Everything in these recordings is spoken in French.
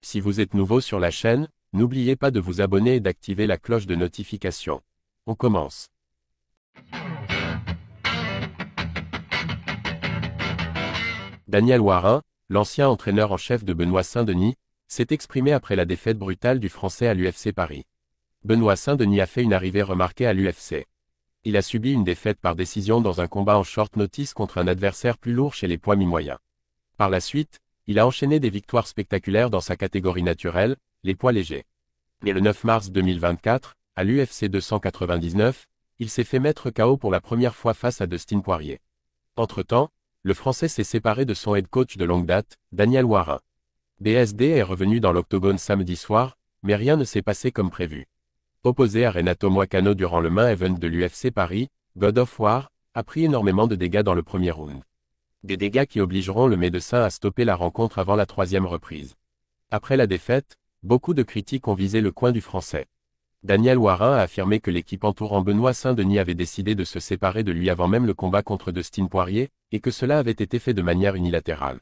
Si vous êtes nouveau sur la chaîne, n'oubliez pas de vous abonner et d'activer la cloche de notification. On commence. Daniel Warin, l'ancien entraîneur en chef de Benoît Saint-Denis, s'est exprimé après la défaite brutale du Français à l'UFC Paris. Benoît Saint-Denis a fait une arrivée remarquée à l'UFC. Il a subi une défaite par décision dans un combat en short notice contre un adversaire plus lourd chez les poids mi-moyens. Par la suite, il a enchaîné des victoires spectaculaires dans sa catégorie naturelle, les poids légers. Mais le 9 mars 2024, à l'UFC 299, il s'est fait mettre KO pour la première fois face à Dustin Poirier. Entre-temps, le Français s'est séparé de son head coach de longue date, Daniel Warin. BSD est revenu dans l'octogone samedi soir, mais rien ne s'est passé comme prévu. Opposé à Renato Moicano durant le main event de l'UFC Paris, God of War a pris énormément de dégâts dans le premier round. Des dégâts qui obligeront le médecin à stopper la rencontre avant la troisième reprise. Après la défaite, beaucoup de critiques ont visé le coin du Français. Daniel Warin a affirmé que l'équipe entourant Benoît Saint-Denis avait décidé de se séparer de lui avant même le combat contre Dustin Poirier, et que cela avait été fait de manière unilatérale.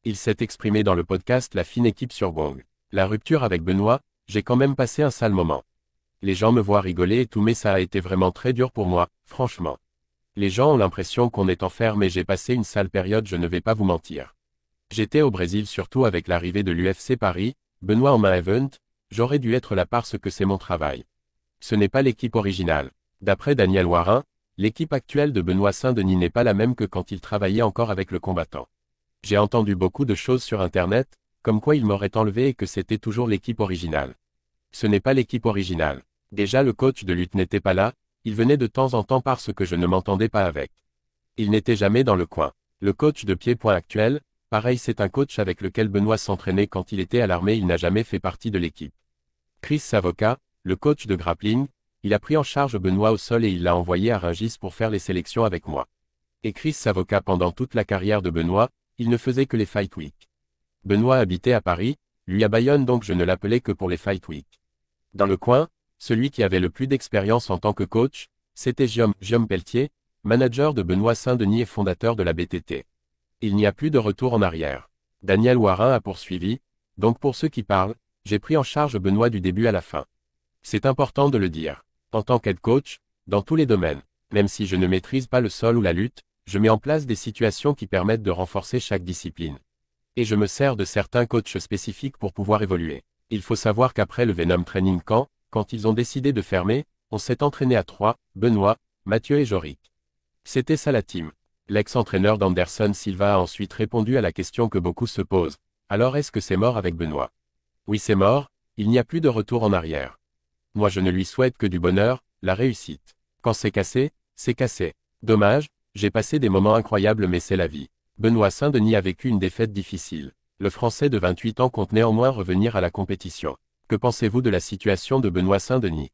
Il s'est exprimé dans le podcast La fine équipe sur Gong. La rupture avec Benoît, j'ai quand même passé un sale moment. Les gens me voient rigoler et tout, mais ça a été vraiment très dur pour moi, franchement. Les gens ont l'impression qu'on est enfermé, mais j'ai passé une sale période, je ne vais pas vous mentir. J'étais au Brésil surtout avec l'arrivée de l'UFC Paris, Benoît en main event, j'aurais dû être là parce que c'est mon travail. Ce n'est pas l'équipe originale. D'après Daniel Warin, l'équipe actuelle de Benoît Saint-Denis n'est pas la même que quand il travaillait encore avec le combattant. J'ai entendu beaucoup de choses sur internet, comme quoi il m'aurait enlevé et que c'était toujours l'équipe originale. Ce n'est pas l'équipe originale. Déjà le coach de lutte n'était pas là, il venait de temps en temps parce que je ne m'entendais pas avec. Il n'était jamais dans le coin. Le coach de pied-point actuel, pareil, c'est un coach avec lequel Benoît s'entraînait quand il était à l'armée, il n'a jamais fait partie de l'équipe. Chris Savoca, le coach de grappling, il a pris en charge Benoît au sol et il l'a envoyé à Rungis pour faire les sélections avec moi. Et Chris Savoca, pendant toute la carrière de Benoît, il ne faisait que les Fight Week. Benoît habitait à Paris, lui à Bayonne, donc je ne l'appelais que pour les Fight Week. Dans le coin, celui qui avait le plus d'expérience en tant que coach, c'était Guillaume Pelletier, manager de Benoît Saint-Denis et fondateur de la BTT. Il n'y a plus de retour en arrière. Daniel Warin a poursuivi, donc pour ceux qui parlent, j'ai pris en charge Benoît du début à la fin. C'est important de le dire. En tant qu'head coach, dans tous les domaines, même si je ne maîtrise pas le sol ou la lutte, je mets en place des situations qui permettent de renforcer chaque discipline. Et je me sers de certains coachs spécifiques pour pouvoir évoluer. Il faut savoir qu'après le Venom Training Camp, quand ils ont décidé de fermer, on s'est entraîné à 3, Benoît, Mathieu et Jorick. C'était ça la team. L'ex-entraîneur d'Anderson Silva a ensuite répondu à la question que beaucoup se posent. Alors est-ce que c'est mort avec Benoît? Oui, c'est mort, il n'y a plus de retour en arrière. Moi je ne lui souhaite que du bonheur, la réussite. Quand c'est cassé, c'est cassé. Dommage, j'ai passé des moments incroyables mais c'est la vie. Benoît Saint-Denis a vécu une défaite difficile. Le Français de 28 ans compte néanmoins revenir à la compétition. Que pensez-vous de la situation de Benoît Saint-Denis?